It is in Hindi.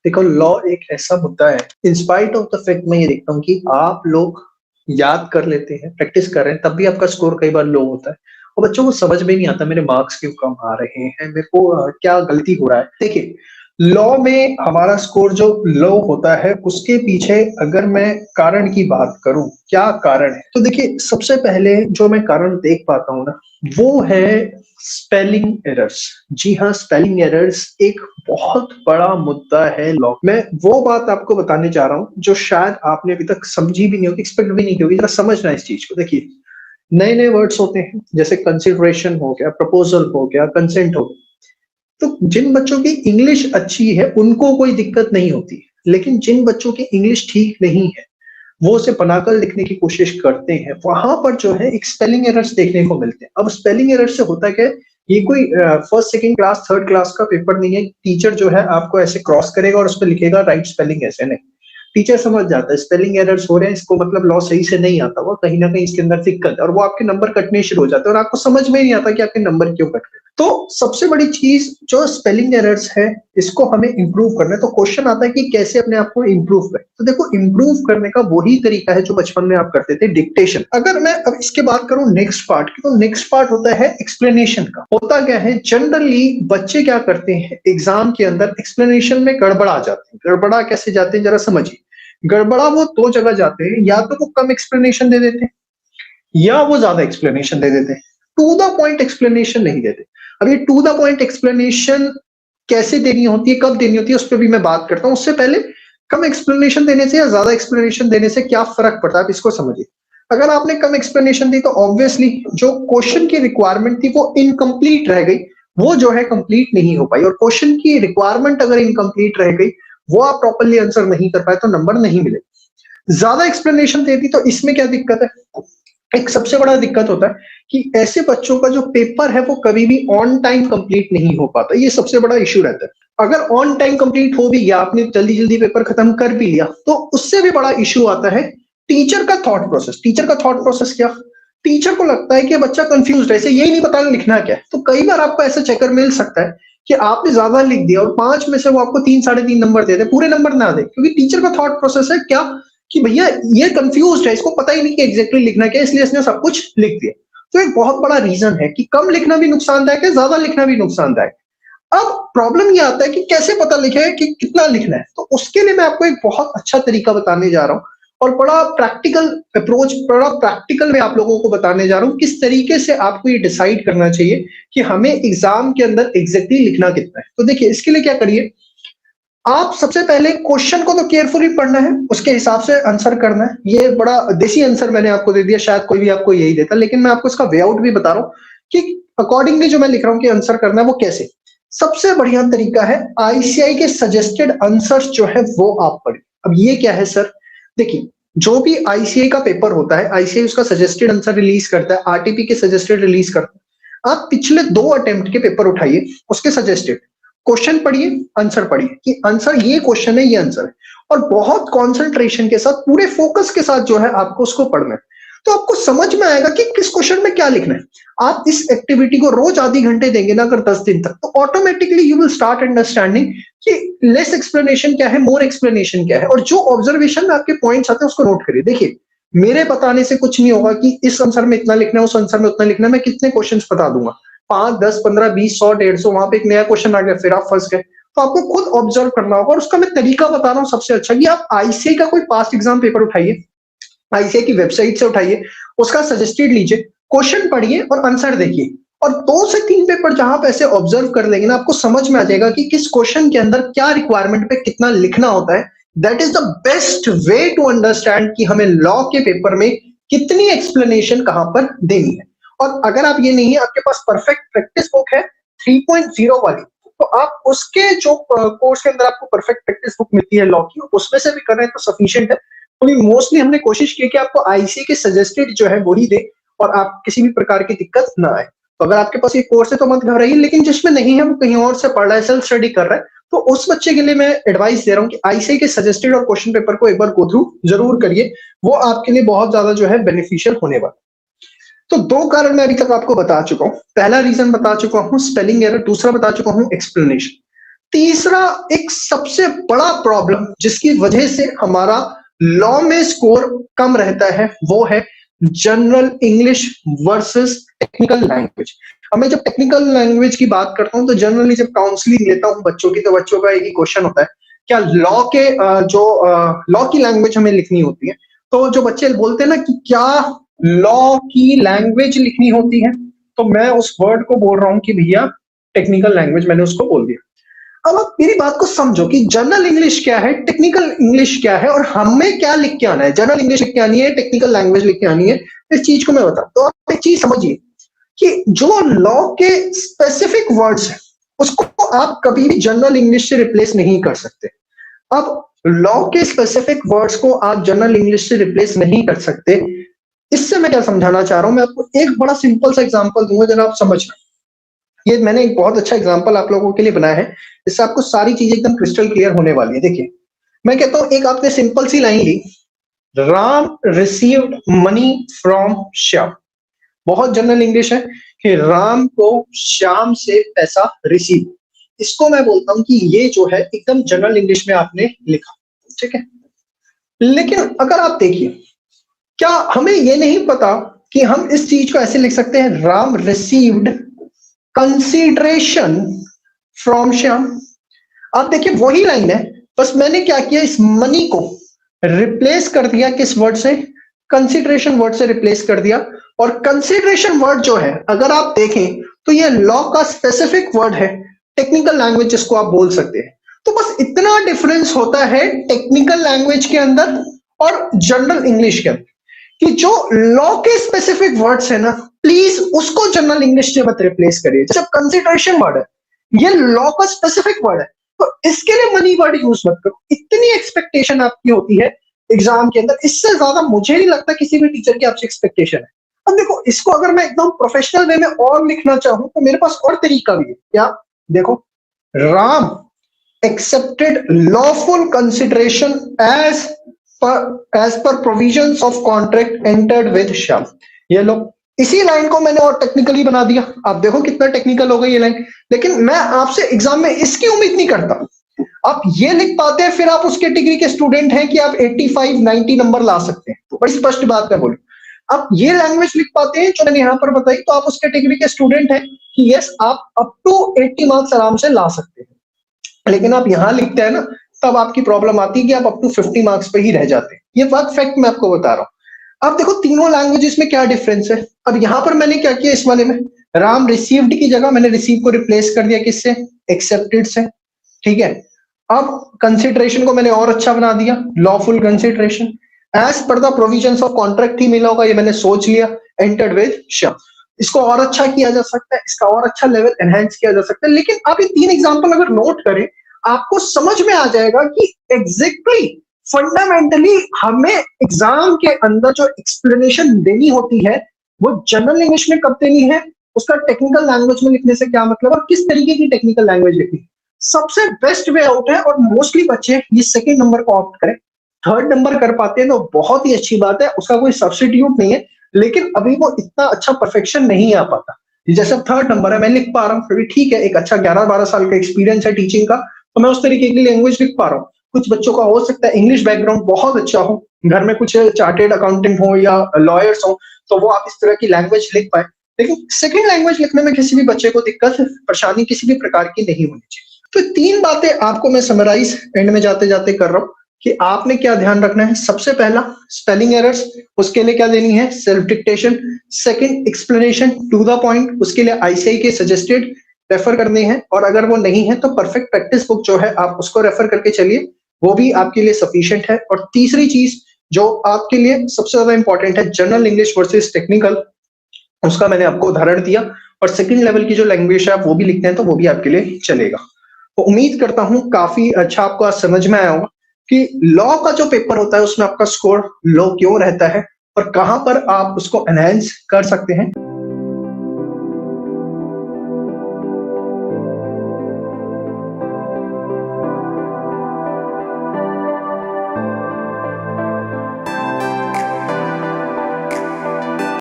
देखो, लॉ एक ऐसा मुद्दा है, इंस्पाइट ऑफ द फैक्ट मैं ये देखता हूँ कि आप लोग याद कर लेते हैं, प्रैक्टिस कर रहे हैं, तब भी आपका स्कोर कई बार लो होता है और बच्चों को समझ में नहीं आता मेरे मार्क्स क्यों कम आ रहे हैं, मेरे को क्या गलती हो रहा है। देखिए, लॉ में हमारा स्कोर जो लो होता है उसके पीछे अगर मैं कारण की बात करूं, क्या कारण है, तो देखिए सबसे पहले जो मैं कारण देख पाता हूं ना, वो है स्पेलिंग एरर्स। जी हाँ, स्पेलिंग एरर्स एक बहुत बड़ा मुद्दा है लॉ। मैं वो बात आपको बताने जा रहा हूँ जो शायद आपने अभी तक समझी भी नहीं होगी, एक्सपेक्ट भी नहीं की होगी। जरा समझना इस चीज को। देखिए, नए नए वर्ड्स होते हैं, जैसे कंसिडरेशन हो गया, प्रपोजल हो गया, कंसेंट हो गया। तो जिन बच्चों की इंग्लिश अच्छी है उनको कोई दिक्कत नहीं होती, लेकिन जिन बच्चों की इंग्लिश ठीक नहीं है वो उसे बनाकर लिखने की कोशिश करते हैं, वहां पर जो है एक स्पेलिंग एरर्स देखने को मिलते हैं। अब स्पेलिंग एरर से होता क्या है, ये कोई first second class third class का पेपर नहीं है। टीचर जो है आपको ऐसे क्रॉस करेगा और उस पर लिखेगा राइट स्पेलिंग ऐसे नहीं। टीचर समझ जाता है स्पेलिंग एरर्स हो रहे हैं, इसको मतलब लॉ सही से नहीं आता, वो कहीं ना कहीं इसके अंदर दिक्कत है और वो आपके नंबर कटने शुरू हो जाते हैं और आपको समझ में ही नहीं आता कि आपके नंबर क्यों कट रहे हैं। तो सबसे बड़ी चीज जो स्पेलिंग एरर्स है, इसको हमें इंप्रूव करना है। तो क्वेश्चन आता है कि कैसे अपने आप को इंप्रूव करें। तो देखो, इंप्रूव करने का वही तरीका है जो बचपन में आप करते थे, डिक्टेशन। अगर मैं अब इसके बात करूं नेक्स्ट पार्ट की, तो नेक्स्ट पार्ट होता है एक्सप्लेनेशन का। होता क्या है, जनरली बच्चे क्या करते हैं एग्जाम के अंदर, एक्सप्लेनेशन में गड़बड़ा जाते हैं। गड़बड़ा कैसे जाते हैं जरा समझिए। गड़बड़ा वो दो जगह जाते हैं, या तो वो कम एक्सप्लेनेशन दे देते हैं या वो ज्यादा एक्सप्लेनेशन दे देते हैं, टू द पॉइंट एक्सप्लेनेशन नहीं देते। अब ये टू द पॉइंट एक्सप्लेनेशन कैसे देनी होती है, कब देनी होती है, उस पर भी मैं बात करता हूं। उससे पहले कम एक्सप्लेनेशन देने से या ज्यादा एक्सप्लेनेशन देने से क्या फर्क पड़ता है, आप इसको समझिए। अगर आपने कम एक्सप्लेनेशन दी तो ऑब्वियसली जो क्वेश्चन की रिक्वायरमेंट थी वो इनकम्प्लीट रह गई, वो जो है कंप्लीट नहीं हो पाई। और क्वेश्चन की रिक्वायरमेंट अगर इनकम्प्लीट रह गई, वो आप प्रॉपरली आंसर नहीं कर पाए तो नंबर नहीं मिले। ज्यादा एक्सप्लेनेशन दे दी तो इसमें क्या दिक्कत है, एक सबसे बड़ा दिक्कत होता है कि ऐसे बच्चों का जो पेपर है वो कभी भी ऑन टाइम कंप्लीट नहीं हो पाता। ये सबसे बड़ा इश्यू रहता है। अगर ऑन टाइम कंप्लीट हो भी गया, आपने जल्दी जल्दी पेपर खत्म कर भी लिया, तो उससे भी बड़ा इश्यू आता है टीचर का थॉट प्रोसेस। टीचर का थॉट प्रोसेस क्या, टीचर को लगता है कि बच्चा कंफ्यूज है, इसे यही नहीं पता लिखना क्या है। तो कई बार आपको ऐसा चक्कर मिल सकता है कि आपने ज्यादा लिख दिया और 5 में से वो आपको 3 साढ़े 3 नंबर दे दे, पूरे नंबर ना दे, क्योंकि टीचर का थॉट प्रोसेस है क्या कि भैया ये कंफ्यूज है, इसको पता ही नहीं कि एग्जैक्टली लिखना क्या है, इसलिए इसने सब कुछ लिख दिया। तो एक बहुत बड़ा रीजन है कि कम लिखना भी नुकसानदायक है, ज्यादा लिखना भी नुकसानदायक। अब प्रॉब्लम ये आता है कि कैसे पता लिखे कि कितना लिखना है। तो उसके लिए मैं आपको एक बहुत अच्छा तरीका बताने जा रहा हूँ और बड़ा प्रैक्टिकल अप्रोच, बड़ा प्रैक्टिकल में आप लोगों को बताने जा रहा हूँ किस तरीके से आपको ये डिसाइड करना चाहिए कि हमें एग्जाम के अंदर एग्जैक्टली लिखना कितना है। तो देखिए, इसके लिए क्या करिए, आप सबसे पहले क्वेश्चन को तो केयरफुली पढ़ना है, उसके हिसाब से आंसर करना है। ये बड़ा देसी आंसर मैंने आपको दे दिया, शायद कोई भी आपको यही देता, लेकिन मैं आपको इसका वे आउट भी बता रहा हूँ कि अकॉर्डिंगली जो मैं लिख रहा हूँ कि आंसर करना है वो कैसे। सबसे बढ़िया तरीका है आईसीआई के सजेस्टेड आंसर्स जो है वो आप पढ़ें। अब ये क्या है सर, देखिए, जो भी आईसीआई का पेपर होता है, आईसीआई उसका सजेस्टेड आंसर रिलीज करता है, आरटीपी के सजेस्टेड रिलीज करता है। आप पिछले 2 अटेम्प्ट के पेपर उठाइए, उसके सजेस्टेड क्वेश्चन पढ़िए, आंसर पढ़िए कि आंसर ये क्वेश्चन है, ये आंसर है, और बहुत कंसंट्रेशन के साथ, पूरे फोकस के साथ जो है आपको उसको पढ़ना है। तो आपको समझ में आएगा कि किस क्वेश्चन में क्या लिखना है। आप इस एक्टिविटी को रोज आधे घंटे देंगे ना अगर 10 दिन तक, तो automatically you will start understanding कि लेस एक्सप्लेनेशन क्या है, मोर एक्सप्लेनेशन क्या है, और जो ऑब्जर्वेशन में आपके पॉइंट्स आते हैं उसको नोट करिए। देखिए, मेरे बताने से कुछ नहीं होगा कि इस आंसर में इतना लिखना है, उस आंसर में उतना लिखना है। मैं कितने क्वेश्चन बता दूंगा, 5 10 15 20 100 150, वहां पे एक नया क्वेश्चन आ गया, फिर आप फंस गए। तो आपको खुद ऑब्जर्व करना होगा और उसका मैं तरीका बता रहा हूँ सबसे अच्छा कि आप आईसीआई का कोई पास्ट एग्जाम पेपर उठाइए, आईसीआई की वेबसाइट से उठाइए, उसका सजेस्टेड लीजिए, क्वेश्चन पढ़िए और आंसर देखिए। और 2 से 3 पेपर जहां आप ऐसे ऑब्जर्व कर लेंगे ना, आपको समझ में आ जाएगा कि किस क्वेश्चन के अंदर क्या रिक्वायरमेंट पे कितना लिखना होता है। That is the best way to understand कि हमें लॉ के पेपर में कितनी एक्सप्लेनेशन कहां पर देनी है। और अगर आप ये नहीं है, आपके पास परफेक्ट प्रैक्टिस बुक है 3.0 वाली, तो आप उसके जो कोर्स के अंदर आपको परफेक्ट प्रैक्टिस बुक मिलती है लॉ की, उसमें से भी कर रहे हैं तो सफिशिएंट है। तो मोस्टली हमने कोशिश की कि आपको आईसीआई के सजेस्टेड जो है वही दे और आप किसी भी प्रकार की दिक्कत ना आए। तो अगर आपके पास ये कोर्स है तो मत घबराइए, लेकिन जिसमें नहीं है वो कहीं और से पढ़ रहा है, सेल्फ स्टडी कर रहा है, तो उस बच्चे के लिए मैं एडवाइस दे रहा हूँ कि आईसीआई के सजेस्टेड और क्वेश्चन पेपर को एक बार गो थ्रू जरूर करिए, वो आपके लिए बहुत ज्यादा जो है बेनिफिशियल होने वाला। तो 2 कारण मैं अभी तक आपको बता चुका हूं। पहला रीजन बता चुका हूं स्पेलिंग एरर, दूसरा बता चुका हूं एक्सप्लेनेशन। तीसरा एक सबसे बड़ा प्रॉब्लम जिसकी वजह से हमारा लॉ में स्कोर कम रहता है वो है general English versus technical language. अब मैं जब टेक्निकल लैंग्वेज की बात करता हूं तो जनरली जब काउंसलिंग लेता हूं बच्चों की, तो बच्चों का एक ही क्वेश्चन होता है, क्या लॉ के लॉ की लैंग्वेज हमें लिखनी होती है? तो जो बच्चे बोलते हैं ना कि क्या लॉ की लैंग्वेज लिखनी होती है, तो मैं उस वर्ड को बोल रहा हूं कि भैया टेक्निकल लैंग्वेज, मैंने उसको बोल दिया। अब आप मेरी बात को समझो कि जनरल इंग्लिश क्या है, टेक्निकल इंग्लिश क्या है, और हमें क्या लिख के आना है। जनरल इंग्लिश लिख के आनी है, टेक्निकल लैंग्वेज लिख के आनी है। इस चीज को मैं बताऊं तो आप एक चीज समझिए कि जो लॉ के स्पेसिफिक वर्ड्स हैं उसको आप कभी भी जनरल इंग्लिश से रिप्लेस नहीं कर सकते। अब लॉ के स्पेसिफिक वर्ड्स को आप जनरल इंग्लिश से रिप्लेस नहीं कर सकते। इससे मैं क्या समझाना चाह रहा हूं, मैं आपको एक बड़ा सिंपल सा एग्जांपल दूंगा जरा आप समझना। ये मैंने एक बहुत अच्छा एग्जांपल आप लोगों के लिए बनाया है, इससे आपको सारी चीजें एकदम क्रिस्टल क्लियर होने वाली है। देखिए, मैं कहता हूं एक आपने सिंपल सी लाइन ली, Ram received money from Shyam. बहुत जनरल इंग्लिश है कि राम को श्याम से पैसा रिसीव। इसको मैं बोलता हूं कि ये जो है एकदम जनरल इंग्लिश में आपने लिखा, ठीक है। लेकिन अगर आप देखिए, क्या हमें ये नहीं पता कि हम इस चीज को ऐसे लिख सकते हैं, Ram received consideration from Shyam. आप देखिए वही लाइन है, बस मैंने क्या किया, इस मनी को रिप्लेस कर दिया किस वर्ड से, कंसीडरेशन वर्ड से रिप्लेस कर दिया। और कंसीडरेशन वर्ड जो है अगर आप देखें तो ये लॉ का स्पेसिफिक वर्ड है, टेक्निकल लैंग्वेज जिसको आप बोल सकते हैं। तो बस इतना डिफरेंस होता है टेक्निकल लैंग्वेज के अंदर और जनरल इंग्लिश के अंदर कि जो लॉ के स्पेसिफिक वर्ड्स है ना, प्लीज उसको जनरल इंग्लिश से मत रिप्लेस करिए। जब कंसीडरेशन वर्ड है, ये लॉ का स्पेसिफिक वर्ड है, तो इसके लिए मनी वर्ड यूज मत करो। इतनी एक्सपेक्टेशन आपकी होती है एग्जाम के अंदर, इससे ज्यादा मुझे नहीं लगता किसी भी टीचर की आपसे एक्सपेक्टेशन है। अब देखो, इसको अगर मैं एकदम प्रोफेशनल वे में और लिखना चाहूं तो मेरे पास और तरीका भी है। क्या? देखो, Ram accepted lawful consideration as per provisions of contract entered with Shyam. ये लो, इसी लाइन को मैंने और टेक्निकली बना दिया। आप देखो कितना टेक्निकल हो गई ये लाइन। लेकिन मैं आपसे एग्जाम में इसकी उम्मीद नहीं करता। आप ये लिख पाते हैं, फिर आप उस कैटेगरी के स्टूडेंट हैं कि आप 85 90 नंबर ला सकते हैं, तो बड़ी स्पष्ट बात मैं बोलूं। आप ये लैंग्वेज लिख पाते हैं जो मैंने यहां पर बताई, तो आप उस कैटेगरी के स्टूडेंट हैं कि यस, आप अप टू 80 मार्क्स आराम से ला सकते हैं। लेकिन आप यहां लिखते हैं ना, तब आपकी प्रॉब्लम आती है कि आप अप टू 50 मार्क्स पे ही रह जाते हैं। ये वर्क फैक्ट मैं आपको बता रहा हूं। अब देखो तीनों लैंग्वेजेस में क्या डिफरेंस है। अब यहां पर मैंने क्या किया, इस वाले में राम रिसीव्ड की जगह मैंने रिसीव को रिप्लेस कर दिया किससे, एक्सेप्टेड से, ठीक है। अब कंसिडरेशन को मैंने और अच्छा बना दिया, lawful consideration as per the provisions of contract ही मिला होगा, ये मैंने सोच लिया, एंटर्ड विद श्याम। इसको और अच्छा किया जा सकता है, इसका और अच्छा लेवल एनहांस किया जा सकता है। लेकिन आप ये तीन एग्जांपल अगर नोट करें, आपको समझ में आ जाएगा कि एग्जैक्टली फंडामेंटली हमें एग्जाम के अंदर जो एक्सप्लेनेशन देनी होती है वो जनरल इंग्लिश में कब देनी है, उसका टेक्निकल लैंग्वेज में लिखने से क्या मतलब, और किस तरीके की टेक्निकल लैंग्वेज लिखनी। सबसे बेस्ट वे आउट है, और मोस्टली बच्चे ये सेकेंड नंबर को ऑप्ट करें। थर्ड नंबर कर पाते हैं तो बहुत ही अच्छी बात है, उसका कोई सब्स्टिट्यूट नहीं है, लेकिन अभी वो इतना अच्छा परफेक्शन नहीं आ पाता। जैसे थर्ड नंबर है, मैं लिख पा रहा हूँ, फिर भी ठीक है, एक अच्छा 11-12 साल का एक्सपीरियंस है टीचिंग का, तो मैं उस तरीके की लैंग्वेज लिख पा रहा हूँ। कुछ बच्चों का हो सकता है इंग्लिश बैकग्राउंड बहुत अच्छा हो, घर में कुछ चार्टेड अकाउंटेंट हो या लॉयर्स हो, तो वो आप इस तरह की लैंग्वेज लिख पाए। लेकिन सेकंड लैंग्वेज लिखने में किसी भी बच्चे को दिक्कत, परेशानी किसी भी प्रकार की नहीं होनी चाहिए। तो तीन बातें आपको मैं समराइज एंड में जाते जाते कर रहा हूं कि आपने क्या ध्यान रखना है। सबसे पहला, स्पेलिंग एरर्स, उसके लिए क्या देनी है, self dictation. Second, explanation to the point, उसके लिए आईसीआई के सजेस्टेड रेफर करने हैं, और अगर वो नहीं है तो परफेक्ट प्रैक्टिस बुक जो है आप उसको रेफर करके चलिए, वो भी आपके लिए सफिशिएंट है। और तीसरी चीज जो आपके लिए सबसे ज्यादा इंपॉर्टेंट है, जनरल इंग्लिश वर्सेस टेक्निकल, उसका मैंने आपको उदाहरण दिया। और सेकंड लेवल की जो लैंग्वेज है आप वो भी लिखते हैं तो वो भी आपके लिए चलेगा। तो उम्मीद करता हूं काफी अच्छा आपको आज समझ में आया होगा कि लॉ का जो पेपर होता है उसमें आपका स्कोर लो क्यों रहता है और कहां पर आप उसको एनहांस कर सकते हैं।